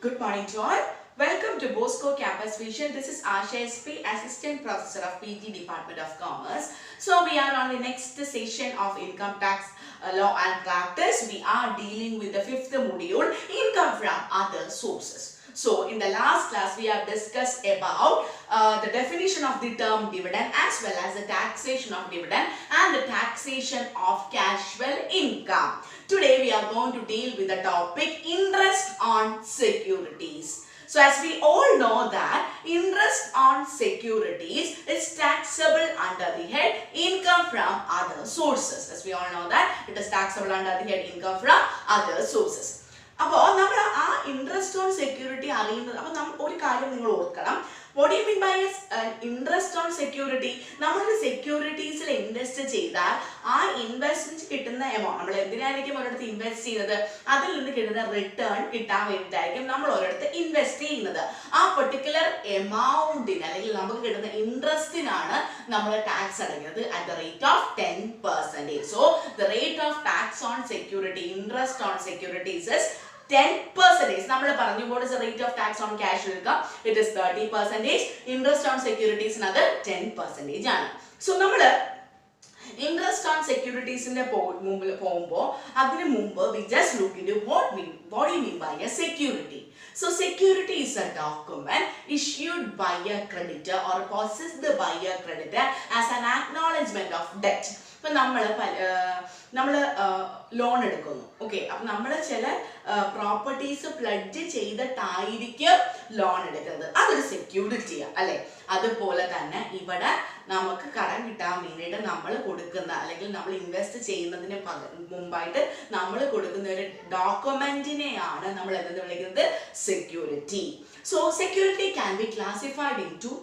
Good morning to all. Welcome to Bosco Campus Vision. This is Asha SP, Assistant Professor of PG Department of Commerce. So we are on the next session of Income Tax Law and Practice. We are dealing with the fifth module, Income from Other Sources. So in the last class we have discussed about the definition of the term dividend as well as the taxation of dividend and the taxation of casual income. Today we are going to deal with the topic interest on securities. So as we all know that interest on securities is taxable under the head income from other sources. As we all know that it is taxable under the head income from other sources. അപ്പോൾ നമ്മൾ ആ interest on security അറിയുന്നത് അപ്പോൾ നമ്മൾ ഒരു കാര്യം നിങ്ങൾ ഓർക്കണം. What do you mean by interest on security? നമ്മൾ സെക്യൂരിറ്റീസിൽ ഇൻവെസ്റ്റ് ചെയ്താൽ ആ ഇൻവെസ്റ്റ്മെന്റ് കിട്ടുന്ന എമൗണ്ട് നമ്മൾ എന്തിനായിരിക്കും ഒരിടത്ത് ഇൻവെസ്റ്റ് ചെയ്യുന്നത്, അതിൽ നിന്ന് കിട്ടുന്ന റിട്ടേൺ കിട്ടാൻ വേണ്ടിയിട്ടായിരിക്കും നമ്മൾ ഒരിടത്ത് ഇൻവെസ്റ്റ് ചെയ്യുന്നത്. ആ പെർട്ടിക്കുലർ എമൗണ്ടിന് അല്ലെങ്കിൽ നമുക്ക് കിട്ടുന്ന ഇൻട്രസ്റ്റിനാണ് നമ്മൾ ടാക്സ് അടയ്ക്കുന്നത് at the rate of 10%. So the rate of tax on security, interest on securities is 10%. നമ്മൾ പറഞ്ഞു what is the rate of tax on cash income? It is 30%. Interest on securities അത് 10% ആണ്. So നമ്മൾ interest on സെക്യൂരിറ്റീസിന്റെ മുമ്പിൽ പോകുമ്പോൾ അതിന് മുമ്പ് we just look into what do you mean by a security? So security is a document issued by a creditor or possessed by a creditor as an acknowledgement of debt. ഇപ്പം നമ്മൾ loan എടുക്കുന്നു, okay, അപ്പം നമ്മൾ ചില properties pledge ചെയ്തിട്ടായിരിക്കും loan എടുക്കുന്നത്, അതൊരു സെക്യൂരിറ്റിയാണ് അല്ലെ. അതുപോലെ തന്നെ ഇവിടെ നമുക്ക് കടം കിട്ടാൻ വേണ്ടിയിട്ട് നമ്മൾ കൊടുക്കുന്ന അല്ലെങ്കിൽ നമ്മൾ ഇൻവെസ്റ്റ് ചെയ്യുന്നതിന് മുമ്പായിട്ട് നമ്മൾ കൊടുക്കുന്ന ഒരു ഡോക്യുമെന്റിനെയാണ് നമ്മൾ എന്തെന്ന് വിളിക്കുന്നത്, security. So security can be classified into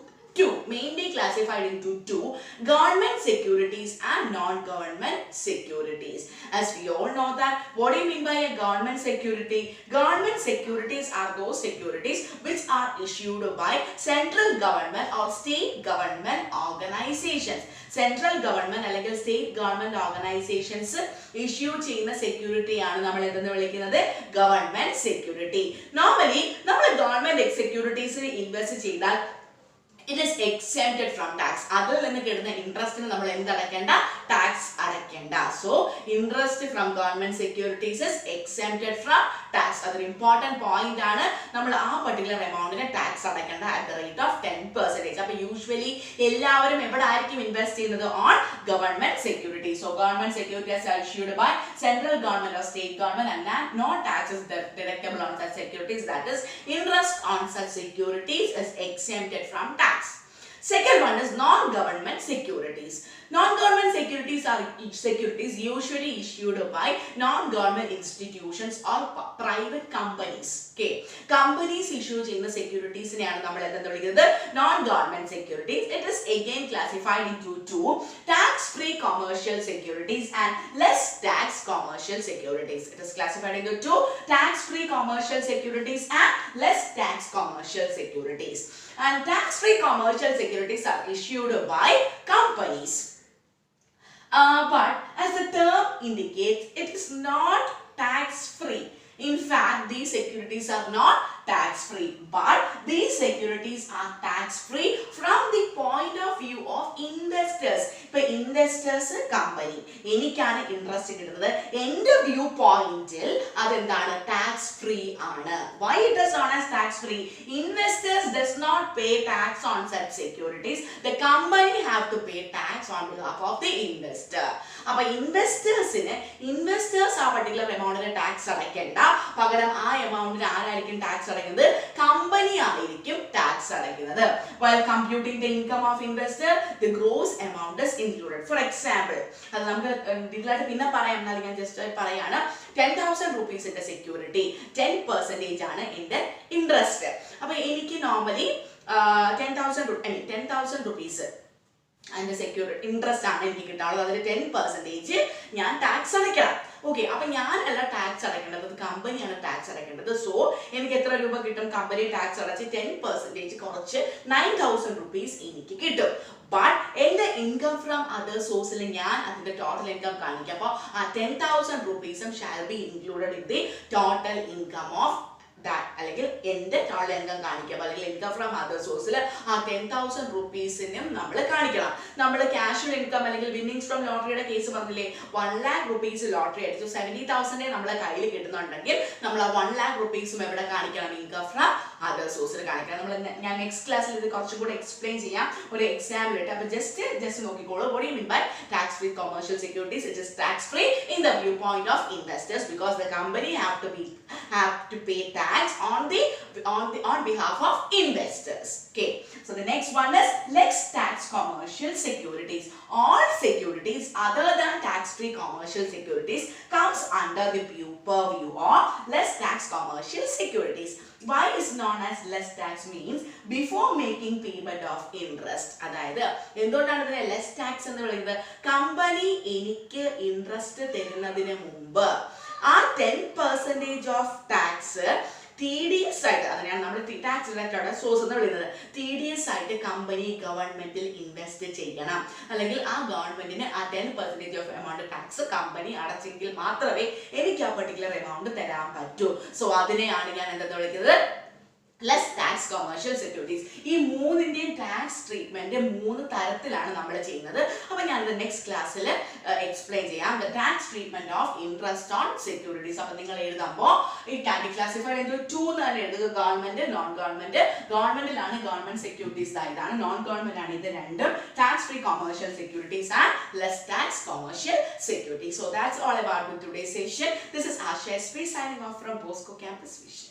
mainly classified into two: government securities and non-government securities. As we all know that, what do you mean by a government security? Government securities are those securities which are issued by central government or state government organizations. Central government അല്ലെങ്കിൽ state government organisations issue ചെയ്യുന്ന security ആണ് നമ്മൾ എന്തെന്ന് വിളിക്കുന്നത്, government security. Normally നമ്മൾ government സെക്യൂരിറ്റീസിൽ invest ചെയ്താൽ it is exempted from tax. അതിൽ നിന്ന് കിട്ടുന്ന ഇൻട്രസ്റ്റിന് നമ്മൾ എന്തടക്കേണ്ട, ടാക്സ് അടയ്ക്കേണ്ട. So interest from government securities is exempted from tax. അതൊരു ഇമ്പോർട്ടന്റ് പോയിന്റ് ആണ്. നമ്മൾ ആ പെർട്ടിക്കുലർ എമൗണ്ടിന് ടാക്സ് അടയ്ക്കേണ്ട അറ്റ് ദ റേറ്റ് ഓഫ് 10%. അപ്പൊ യൂഷ്വലി എല്ലാവരും എവിടെ ആയിരിക്കും ഇൻവെസ്റ്റ് ചെയ്യുന്നത്, on government security. So government securities are issued by central government or state government and no taxes deductible on such securities. That is, interest on such securities is exempted from tax. Second one is non-government securities. Non-government securities are securities usually issued by non-government institutions or private companies. Okay, companies issue ചെയ്യുന്ന സെക്യൂരിറ്റീസിനെയാണ് നമ്മൾ എന്തെന്ന് വിളിക്കുന്നത്, non-government securities. It is again classified into two: tax-free commercial securities and less tax commercial securities. It is classified into two: tax-free commercial securities and less tax commercial securities. And tax-free commercial securities are issued by companies. But as the term indicates, it is not tax-free. In fact, these securities are not tax-free, but these securities are tax-free from the point of view of investors. ഇപ്പൊ investors company എനിക്കാണ് interest കിട്ടുന്നത്, എന്റെ view പോയിന്റിൽ അതെന്താണ്, tax free ആണ്. Why it is known as tax free? Investors does not pay tax on such securities. The company have to pay tax on behalf of the investor. അപ്പൊ investors ആ particular എമൗണ്ടിന് tax അടയ്ക്കേണ്ട, പകരം ആ എമൗണ്ടിന് ആരായിരിക്കും tax അടയ്ക്കുന്നത്, company ആയിരിക്കും tax അടയ്ക്കുന്നത്. While computing the income of investor, the gross amount is included. For example, അത് നമുക്ക് ഡീറ്റെയിലായിട്ട് പിന്നെ പറയാം, എന്നാലും ഞാൻ ജസ്റ്റ് പറയാണ്. 10,000 രൂപീസിന്റെ സെക്യൂരിറ്റി 10% ആണ് എന്റെ ഇൻട്രസ്റ്റ്. അപ്പൊ എനിക്ക് നോർമലി 10,000 രൂപീസ് അതിന്റെ സെക്യൂരിറ്റി ഇൻട്രസ്റ്റ് ആണ് എനിക്ക് കിട്ടാനുള്ളത്. അതിൽ 10% ഞാൻ ടാക്സ് അടയ്ക്കണം. ഓക്കെ, അപ്പൊ ഞാനല്ല ടാക്സ് അടയ്ക്കേണ്ടത്, കമ്പനിയാണ് ടാക്സ് അടയ്ക്കേണ്ടത്. സോ എനിക്ക് എത്ര രൂപ കിട്ടും, കമ്പനി ടാക്സ് അടച്ച് 10% കുറച്ച് 9,000 രൂപീസ് എനിക്ക് കിട്ടും. ബട്ട് എന്റെ ഇൻകം ഫ്രം അതർ സോഴ്സിൽ ഞാൻ അതിന്റെ ടോട്ടൽ ഇൻകം കാണിക്കാം. അപ്പോൾ ആ 10,000 രൂപീസും shall be included in the total income of that അല്ലെങ്കിൽ എൻ്റെ ടോട്ടൽ ഇൻകം കാണിക്കാം, അല്ലെങ്കിൽ ഇൻകം ഫ്രം അതർ സോഴ്സിൽ ആ 10,000 റുപ്പീസിനും നമ്മൾ കാണിക്കണം. നമ്മൾ ക്യാഷ്വൽ ഇൻകം അല്ലെങ്കിൽ വിന്നിങ്സ് ഫ്രം ലോട്ടറിയുടെ കേസ് പറഞ്ഞില്ലേ, 1 lakh റുപ്പീസ് ലോട്ടറി അടിച്ചു 70,000 നമ്മളെ കയ്യിൽ കിട്ടുന്നുണ്ടെങ്കിൽ നമ്മൾ ആ 1 lakh റുപ്പീസും എവിടെ കാണിക്കണം, ഇൻകം ഫ്രം അതർ സോഴ്സിൽ കാണിക്കണം. ഞാൻ നെക്സ്റ്റ് ക്ലാസ്സിൽ ഇത് കുറച്ചും കൂടെ എക്സ്പ്ലെയിൻ ചെയ്യാം ഒരു എക്സാമ്പിൾ ഇട്ട്. അപ്പോൾ ജസ്റ്റ് നോക്കിക്കോളൂ. what do you mean by tax free commercial securities? It is tax free in the viewpoint of investors because the company have to pay tax on behalf of investors. Okay, so the next one is less tax commercial securities. All securities other than tax free commercial securities comes under the purview of less tax commercial securities. Why is known as less tax means before making payment of interest. അതായത് എന്തുകൊണ്ടാണ് ഇതിനെ less tax എന്ന് പറയുന്നത്? Company എനിക്ക് interest തരുന്നതിന് മുമ്പ് ആ 10% of tax TDS ആയിട്ട്, അതിനാണ് നമ്മൾ ടാക്സ് റിലേറ്റഡ് സോഴ്സ് എന്ന് വിളിക്കുന്നത്. TDS ആയിട്ട് കമ്പനി ഗവൺമെന്റിൽ ഇൻവെസ്റ്റ് ചെയ്യണം, അല്ലെങ്കിൽ ആ ഗവൺമെന്റിന് ആ 10% ഓഫ് എമൗണ്ട് ടാക്സ് കമ്പനി അടച്ചെങ്കിൽ മാത്രമേ എനിക്ക് ആ പെർട്ടിക്കുലർ എമൗണ്ട് തരാൻ പറ്റൂ. സോ അതിനെയാണ് ഞാൻ എന്താ വിളിക്കുന്നത്, ലെസ് ടാക്സ് കൊമേഴ്ഷ്യൽ സെക്യൂരിറ്റീസ്. ഈ മൂന്നിൻ്റെയും ടാക്സ് ട്രീറ്റ്മെന്റ് 3 തരത്തിലാണ് നമ്മൾ ചെയ്യുന്നത്. അപ്പോൾ ഞാനിത് നെക്സ്റ്റ് ക്ലാസ്സിൽ എക്സ്പ്ലെയിൻ ചെയ്യാം. The tax treatment of interest on securities. അപ്പോൾ നിങ്ങൾ എഴുതുമ്പോൾ ഈ ടാക്സ് ക്ലാസിഫൈഡ് into 2 എന്ന് തന്നെ എഴുതുക, ഗവൺമെന്റ് നോൺ ഗവൺമെന്റ്. ഗവൺമെന്റിലാണ് ഗവൺമെന്റ് സെക്യൂരിറ്റീസ് ഇതാണ്, നോൺ ഗവൺമെന്റ് ആണ് ഇത് രണ്ടും. Tax free commercial securities and less tax commercial securities. So that's all about today's session. This is Asha SP signing off from Bosco Campus Vision.